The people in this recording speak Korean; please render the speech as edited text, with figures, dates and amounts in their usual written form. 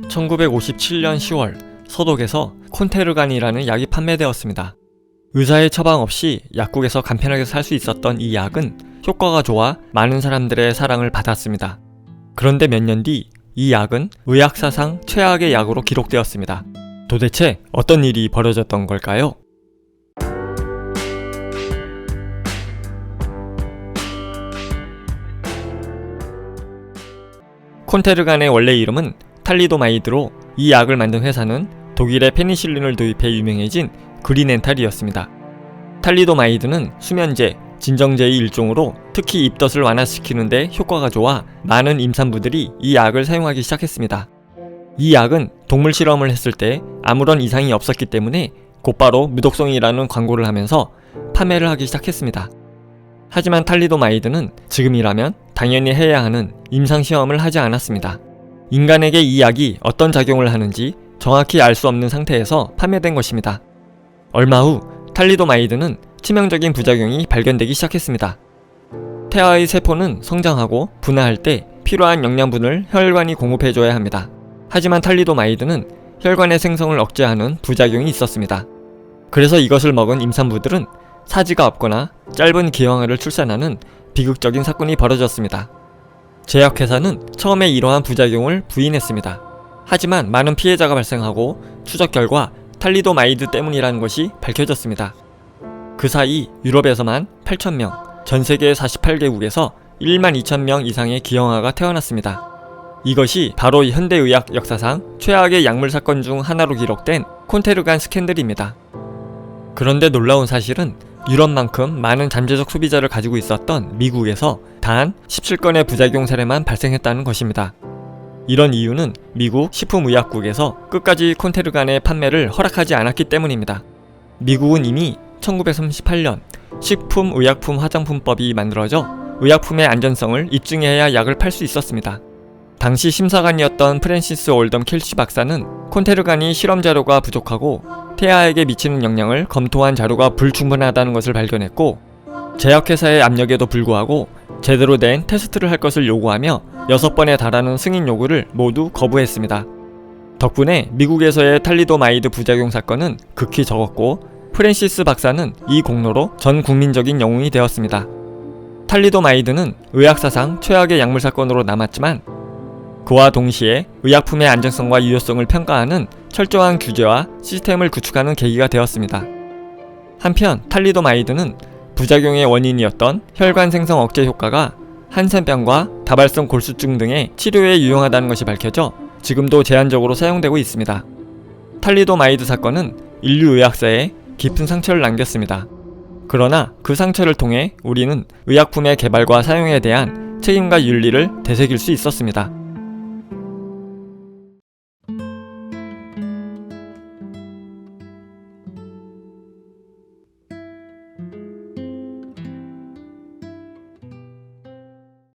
1957년 10월 서독에서 콘테르간이라는 약이 판매되었습니다. 의사의 처방 없이 약국에서 간편하게 살 수 있었던 이 약은 효과가 좋아 많은 사람들의 사랑을 받았습니다. 그런데 몇 년 뒤 이 약은 의학사상 최악의 약으로 기록되었습니다. 도대체 어떤 일이 벌어졌던 걸까요? 콘테르간의 원래 이름은 탈리도마이드로 이 약을 만든 회사는 독일의 페니실린을 도입해 유명해진 그린엔탈이었습니다. 탈리도마이드는 수면제, 진정제의 일종으로 특히 입덧을 완화시키는 데 효과가 좋아 많은 임산부들이 이 약을 사용하기 시작했습니다. 이 약은 동물 실험을 했을 때 아무런 이상이 없었기 때문에 곧바로 무독성이라는 광고를 하면서 판매를 하기 시작했습니다. 하지만 탈리도마이드는 지금이라면 당연히 해야 하는 임상시험을 하지 않았습니다. 인간에게 이 약이 어떤 작용을 하는지 정확히 알 수 없는 상태에서 판매된 것입니다. 얼마 후 탈리도마이드는 치명적인 부작용이 발견되기 시작했습니다. 태아의 세포는 성장하고 분화할 때 필요한 영양분을 혈관이 공급해줘야 합니다. 하지만 탈리도마이드는 혈관의 생성을 억제하는 부작용이 있었습니다. 그래서 이것을 먹은 임산부들은 사지가 없거나 짧은 기형아를 출산하는 비극적인 사건이 벌어졌습니다. 제약회사는 처음에 이러한 부작용을 부인했습니다. 하지만 많은 피해자가 발생하고 추적 결과 탈리도마이드 때문이라는 것이 밝혀졌습니다. 그 사이 유럽에서만 8,000명, 전 세계 48개국에서 12,000명 이상의 기형아가 태어났습니다. 이것이 바로 현대의학 역사상 최악의 약물 사건 중 하나로 기록된 콘테르간 스캔들입니다. 그런데 놀라운 사실은 유럽만큼 많은 잠재적 소비자를 가지고 있었던 미국에서 단 17건의 부작용 사례만 발생했다는 것입니다. 이런 이유는 미국 식품의약국에서 끝까지 콘테르간의 판매를 허락하지 않았기 때문입니다. 미국은 이미 1938년 식품의약품 화장품법이 만들어져 의약품의 안전성을 입증해야 약을 팔 수 있었습니다. 당시 심사관이었던 프랜시스 올덤 켈시 박사는 콘테르간이 실험 자료가 부족하고 태아에게 미치는 영향을 검토한 자료가 불충분하다는 것을 발견했고, 제약회사의 압력에도 불구하고 제대로 된 테스트를 할 것을 요구하며 6번에 달하는 승인 요구를 모두 거부했습니다. 덕분에 미국에서의 탈리도마이드 부작용 사건은 극히 적었고, 프랜시스 박사는 이 공로로 전 국민적인 영웅이 되었습니다. 탈리도마이드는 의학사상 최악의 약물 사건으로 남았지만 그와 동시에 의약품의 안전성과 유효성을 평가하는 철저한 규제와 시스템을 구축하는 계기가 되었습니다. 한편 탈리도마이드는 부작용의 원인이었던 혈관 생성 억제 효과가 한센병과 다발성 골수증 등의 치료에 유용하다는 것이 밝혀져 지금도 제한적으로 사용되고 있습니다. 탈리도마이드 사건은 인류 의학사에 깊은 상처를 남겼습니다. 그러나 그 상처를 통해 우리는 의약품의 개발과 사용에 대한 책임과 윤리를 되새길 수 있었습니다.